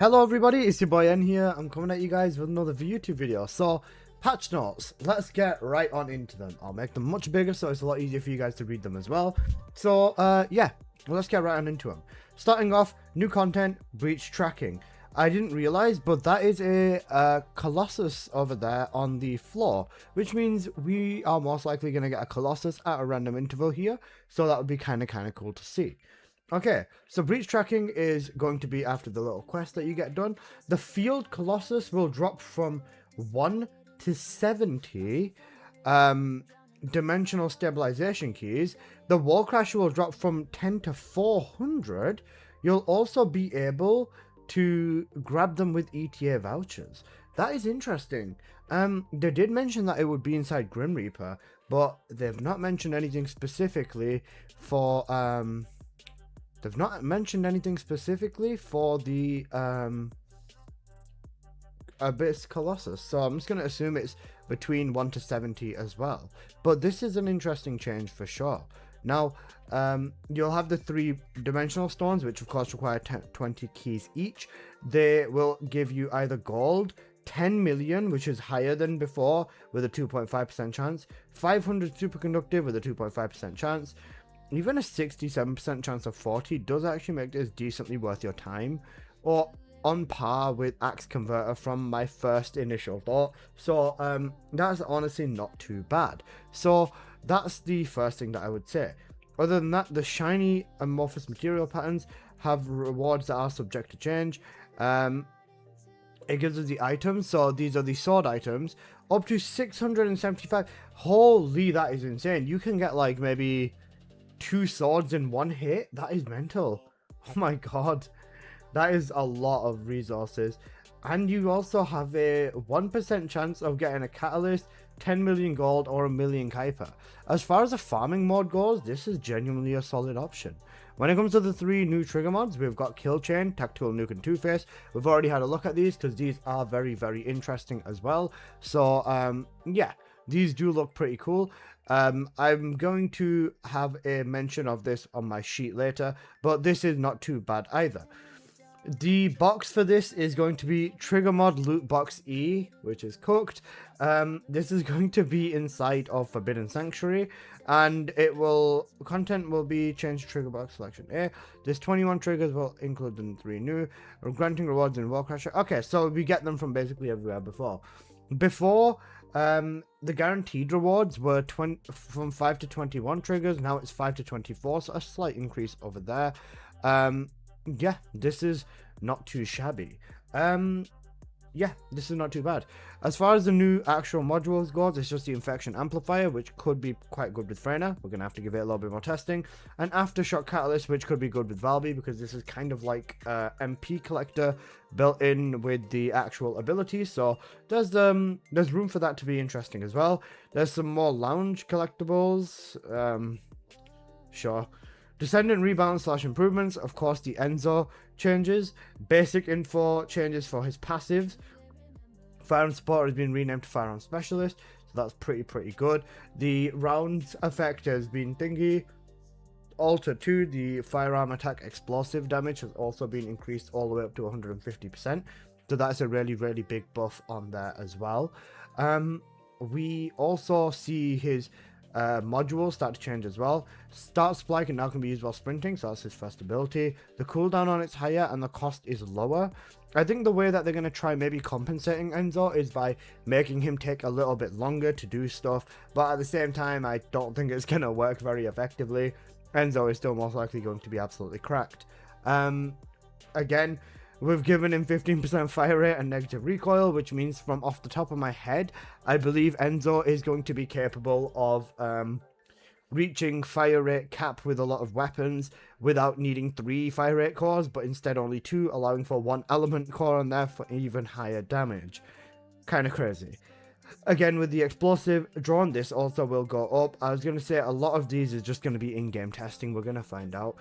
Hello everybody, it's your boy N here. I'm coming at you guys with another YouTube video. So, patch notes, let's get right on into them. I'll make them much bigger so it's a lot easier for you guys to read them as well. So, yeah, well, let's get right on into them. Starting off, new content, breach tracking. I didn't realize, but that is a Colossus over there on the floor, which means we are most likely going to get a Colossus at a random interval here. So that would be kind of cool to see. Okay, so breach tracking is going to be after the little quest that you get done. The field Colossus will drop from 1 to 70 dimensional stabilization keys. The wall crasher will drop from 10 to 400. You'll also be able to grab them with ETA vouchers. That is interesting. They did mention that it would be inside Grim Reaper, but they've not mentioned anything specifically for They've not mentioned anything specifically for the Abyss Colossus, so I'm just going to assume it's between 1 to 70 as well. But this is an interesting change for sure. Now, you'll have the 3-dimensional stones, which of course require 20 keys each. They will give you either gold, 10 million, which is higher than before with a 2.5% chance, 500 superconductive with a 2.5% chance. Even a 67% chance of 40 does actually make this decently worth your time, or on par with Axe Converter from my first initial thought. So that's honestly not too bad. So that's the first thing that I would say. Other than that, the shiny amorphous material patterns have rewards that are subject to change. It gives us the items, so these are the sword items, up to 675. Holy, that is insane. You can get like maybe 2 swords in one hit. That is mental. Oh my god, that is a lot of resources. And you also have a 1% chance of getting a catalyst, 10 million gold, or a million Kuiper. As far as the farming mode goes, this is genuinely a solid option. When it comes to the 3 new trigger mods, we've got Kill Chain, Tactical Nuke, and Two-Face. We've already had a look at these because these are very interesting as well. So yeah, these do look pretty cool. I'm going to have a mention of this on my sheet later, but this is not too bad either. The box for this is going to be Trigger Mod Loot Box E, which is cooked. This is going to be inside of Forbidden Sanctuary, and content will be changed to Trigger Box Selection A. This 21 triggers will include the 3 new, granting rewards in Wall Crasher. Okay, so we get them from basically everywhere before. The guaranteed rewards were from 5 to 21 triggers. Now it's 5 to 24, so a slight increase over there. Yeah, this is not too shabby. Yeah, this is not too bad. As far as the new actual modules goes, it's just the Infection Amplifier, which could be quite good with Freyna. We're going to have to give it a little bit more testing. And Aftershock Catalyst, which could be good with Valby, because this is kind of like MP collector built in with the actual abilities. So there's room for that to be interesting as well. There's some more lounge collectibles. Sure. Descendant rebalance / improvements, of course the Enzo changes, basic info changes for his passives. Firearm Supporter has been renamed to Firearm Specialist, so that's pretty good. The rounds effect has been thingy altered to the firearm attack explosive damage has also been increased all the way up to 150%, so that's a really big buff on there as well. We also see his modules start to change as well. Start Supply now can be used while sprinting, so that's his first ability. The cooldown on it's higher and the cost is lower. I think the way that they're going to try maybe compensating Enzo is by making him take a little bit longer to do stuff, but at the same time I don't think it's going to work very effectively. Enzo is still most likely going to be absolutely cracked. Again, we've given him 15% fire rate and negative recoil, which means from off the top of my head, I believe Enzo is going to be capable of reaching fire rate cap with a lot of weapons without needing 3 fire rate cores, but instead only 2, allowing for 1 element core on there for even higher damage. Kind of crazy. Again, with the explosive drone, this also will go up. I was going to say a lot of these is just going to be in-game testing. We're going to find out.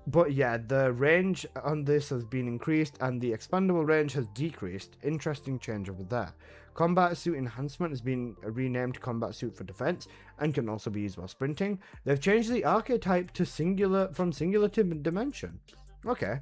But yeah, the range on this has been increased and the expandable range has decreased. Interesting change over there. Combat Suit Enhancement has been renamed Combat Suit for Defense and can also be used while sprinting. They've changed the archetype to singular from singular to dimension. Okay.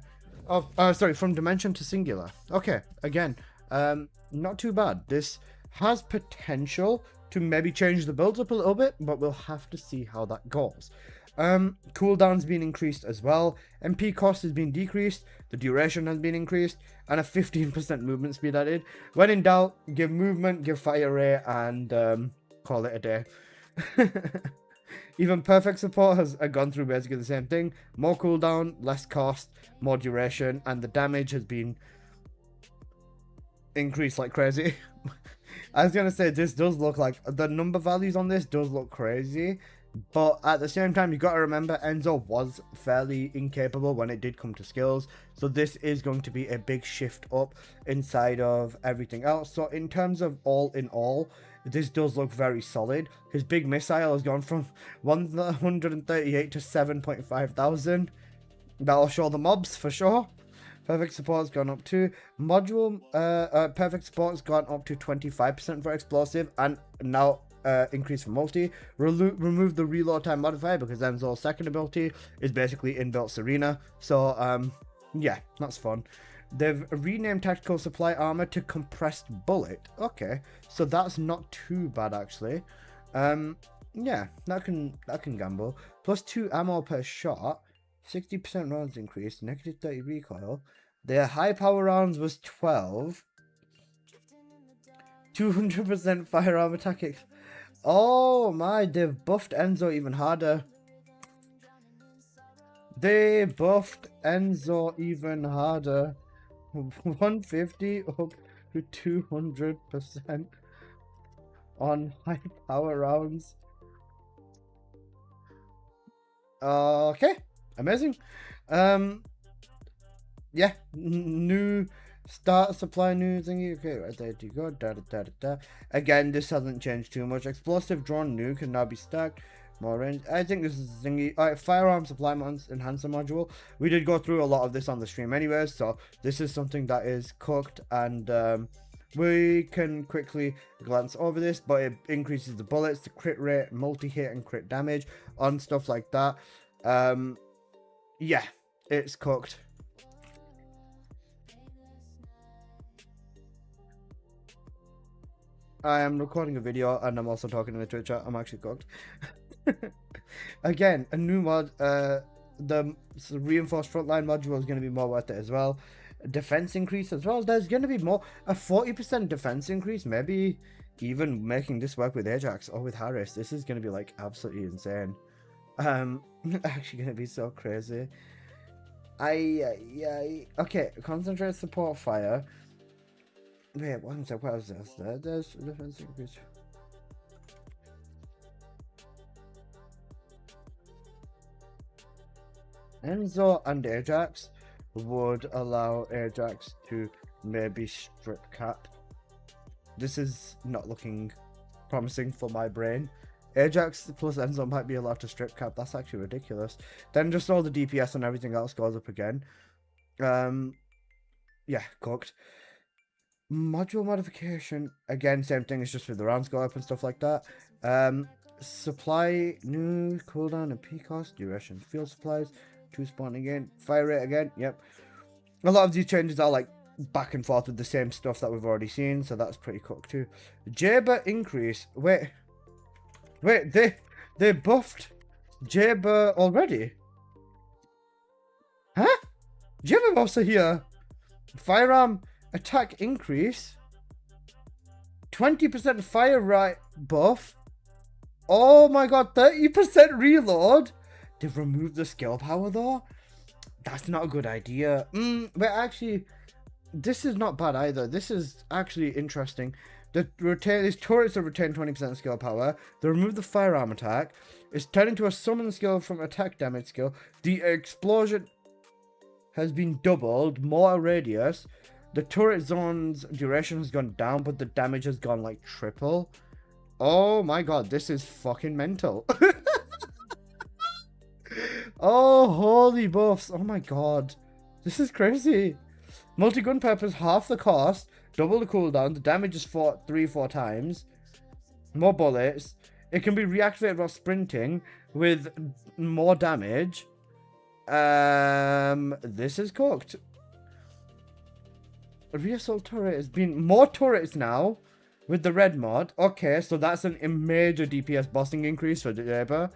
sorry, from dimension to singular. Okay, again, not too bad. This has potential to maybe change the build up a little bit, but we'll have to see how that goes. Cooldown's been increased as well. MP cost has been decreased. The duration has been increased, and a 15% movement speed added. When in doubt, give movement, give fire rate, and call it a day. Even perfect support has gone through basically the same thing. More cooldown, less cost, more duration, and the damage has been increased like crazy. I was gonna say, this does look like, the number values on this does look crazy, but at the same time, you got to remember Enzo was fairly incapable when it did come to skills, so this is going to be a big shift up inside of everything else. So in terms of all in all, this does look very solid. His big missile has gone from 138 to 7.5 thousand. That'll show the mobs for sure. Perfect support's gone up to module. Perfect support's gone up to 25% for explosive, and now increase for multi. Remove the reload time modifier because Enzo's second ability is basically inbuilt Serena. So yeah, that's fun. They've renamed tactical supply armor to compressed bullet. Okay, so that's not too bad actually. Yeah, that can gamble. Plus 2 ammo per shot. 60% rounds increase, negative 30 recoil. Their high power rounds was 12. 200% firearm attack. Oh my, they've buffed Enzo even harder. They buffed Enzo even harder. 150 up to 200% on high power rounds. Okay, amazing. Yeah, new start supply new thingy. Okay, right there you go. Again, this hasn't changed too much. Explosive drone new can now be stacked. More range. I think this is thingy. Alright, firearm supply enhancer module. We did go through a lot of this on the stream anyways, so this is something that is cooked, and we can quickly glance over this, but it increases the bullets, the crit rate, multi-hit, and crit damage on stuff like that. Yeah, it's cooked. I am recording a video and I'm also talking in the Twitch chat. I'm actually cooked. Again, a new mod. The reinforced frontline module is going to be more worth it as well. Defense increase as well. There's going to be more. A 40% defense increase. Maybe even making this work with Ajax or with Harris. This is going to be like absolutely insane. Actually going to be so crazy. Okay, concentrate support fire. Wait, one sec, what is this? There's defense increase. Enzo and Ajax would allow Ajax to maybe strip cap. This is not looking promising for my brain. Ajax plus Enzo might be allowed to strip cap. That's actually ridiculous. Then just all the DPS and everything else goes up again. Yeah, cooked. Module modification, again, same thing, it's just with the rounds go up and stuff like that. Supply, new cooldown and P cost, duration, field supplies, 2 spawn again, fire rate again, yep. A lot of these changes are like back and forth with the same stuff that we've already seen, so that's pretty cooked too. Jayber increase, wait, they buffed Jayber already? Huh? Jayber buffs are here. Firearm attack increase, 20% fire rate buff. Oh my god, 30% reload. They've removed the skill power though. That's not a good idea. But actually, this is not bad either. This is actually interesting. These turrets have retained 20% skill power. They remove the firearm attack. It's turned into a summon skill from attack damage skill. The explosion has been doubled. More radius. The turret zone's duration has gone down, but the damage has gone like triple. Oh my god, this is fucking mental. Oh, holy buffs. Oh my god. This is crazy. Multi-gun purpose, half the cost. Double the cooldown. The damage is 3-4 times. More bullets. It can be reactivated while sprinting with more damage. This is cooked. rear assault turret has been more turrets now with the red mod. Okay, so that's a major DPS bossing increase for Jayber.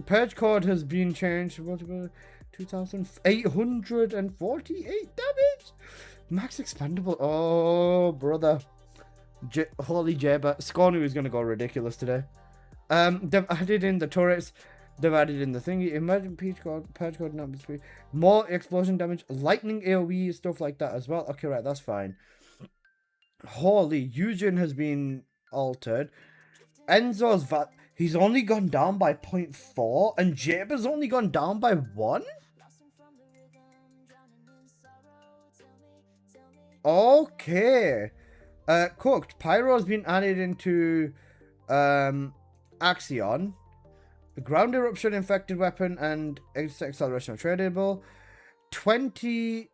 Purge code has been changed. What about 2,848 damage? Max expandable. Oh, brother. Holy Jayber. Scornu is going to go ridiculous today. They've added in the turrets. They've added in the thingy. Imagine purge code number 3. More explosion damage. Lightning AoE, stuff like that as well. Okay, right, that's fine. Holy, Yujin has been altered. Enzo's he's only gone down by 0.4, and Jayber's only gone down by 1? Okay. Cooked. Pyro's been added into Axion. The ground eruption, infected weapon, and acceleration are tradable. 20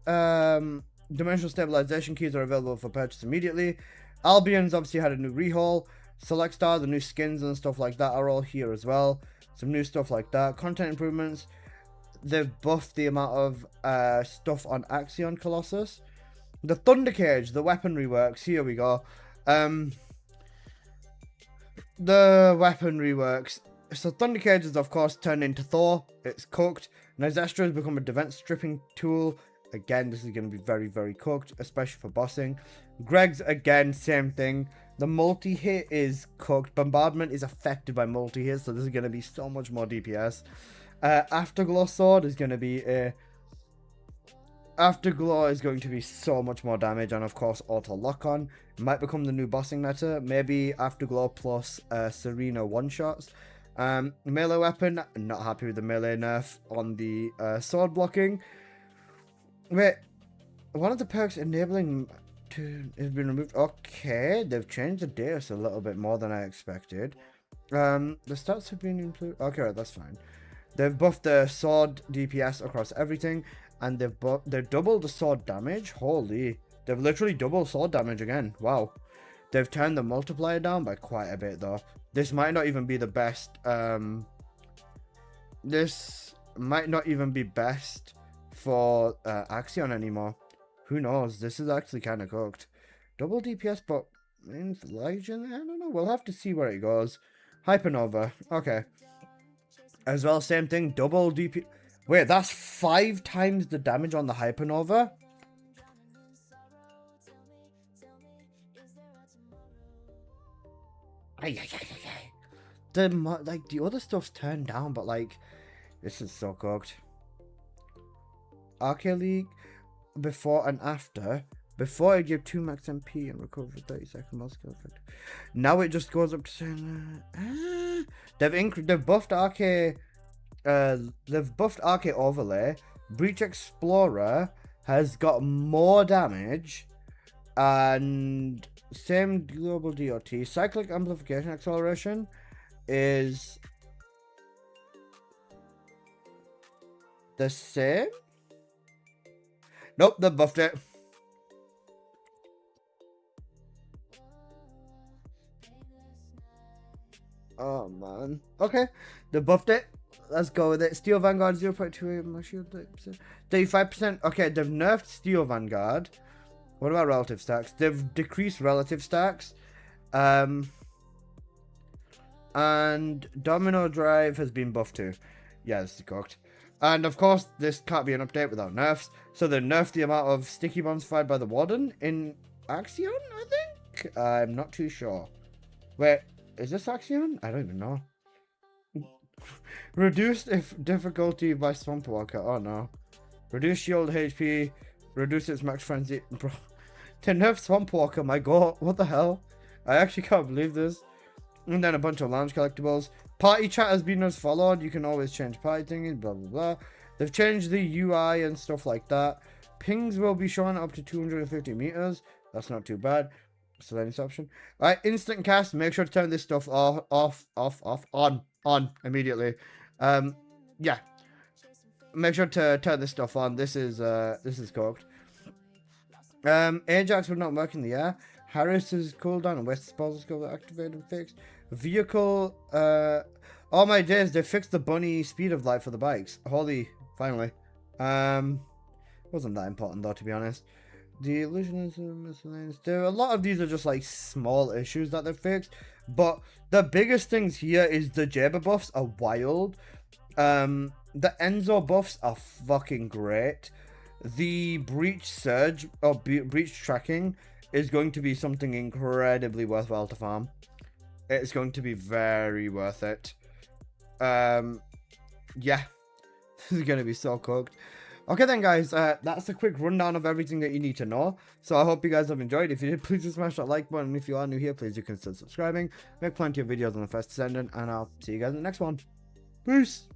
dimensional stabilization keys are available for purchase immediately. Albion's obviously had a new rehaul. Select Star, the new skins and stuff like that are all here as well. Some new stuff like that. Content improvements. They've buffed the amount of stuff on Axion Colossus. The Thunder Cage, the weapon reworks. Here we go. The weapon reworks. So Thunder Cage is of course turned into Thor. It's cooked. Nizestra has become a defense stripping tool. Again, this is going to be very, very cooked, especially for bossing. Greg's, again, same thing. The multi-hit is cooked. Bombardment is affected by multi-hit, so this is going to be so much more DPS. Afterglow Sword is going to be a... Afterglow is going to be so much more damage, and of course, auto lock-on. Might become the new bossing meta. Maybe Afterglow plus Serena one-shots. Melee weapon, not happy with the melee nerf on the sword blocking. Wait, one of the perks enabling has been removed. Okay, they've changed the data a little bit more than I expected. The stats have been improved. Okay, right, that's fine. They've buffed the sword DPS across everything, and they've doubled the sword damage. Holy, they've literally doubled sword damage again. Wow. They've turned the multiplier down by quite a bit though. This might not even be the best. This might not even be best for Axion anymore. Who knows? This is actually kind of cooked. Double DPS, but inflation? I don't know. We'll have to see where it goes. Hypernova. Okay. As well, same thing. Double DP. Wait, that's 5 times the damage on the Hypernova? The other stuff's turned down, but like, this is so cooked. Arcade League, before and after. Before I give 2 max MP and recover for 30 seconds more skill effect. Now it just goes up to saying, they've buffed Arcade. They've buffed Arcade Overlay. Breach Explorer has got more damage, and same global DOT. Cyclic amplification acceleration is the same. Nope, they buffed it. Oh man. Okay, they buffed it. Let's go with it. Steel Vanguard 0.28, my shield 35%. Okay, they've nerfed Steel Vanguard. What about relative stacks? They've decreased relative stacks. And Domino Drive has been buffed too. Yeah, this is cooked. And of course, this can't be an update without nerfs. So they nerfed the amount of sticky bombs fired by the Warden in Axion, I think? I'm not too sure. Wait, is this Axion? I don't even know. Reduced difficulty by Swamp Walker. Oh no. Reduce shield HP. Reduce its max frenzy. Bro. To nerf Swamp Walker, my god. What the hell? I actually can't believe this. And then a bunch of lounge collectibles. Party chat has been as followed. You can always change party thingies. Blah blah blah. They've changed the UI and stuff like that. Pings will be shown up to 250 meters. That's not too bad. Miscellaneous option. Alright, instant cast. Make sure to turn this stuff on immediately. Yeah. Make sure to turn this stuff on. This is cooked. Ajax will not work in the air. Harris's cooldown and West's disposal skill activated and fixed. Vehicle. Oh my days! They fixed the bunny speed of light for the bikes. Holy, finally. What Wasn't that important though, to be honest. The illusionism, miscellaneous. A lot of these are just like small issues that they've fixed. But the biggest things here is the Jayber buffs are wild. The Enzo buffs are fucking great. The breach surge or breach tracking is going to be something incredibly worthwhile to farm. It's going to be very worth it. Yeah, this is going to be so cooked. Okay then, guys, that's a quick rundown of everything that you need to know. So I hope you guys have enjoyed. If you did, please smash that like button. If you are new here, please do consider subscribing. Make plenty of videos on the first descendant, and I'll see you guys in the next one. Peace.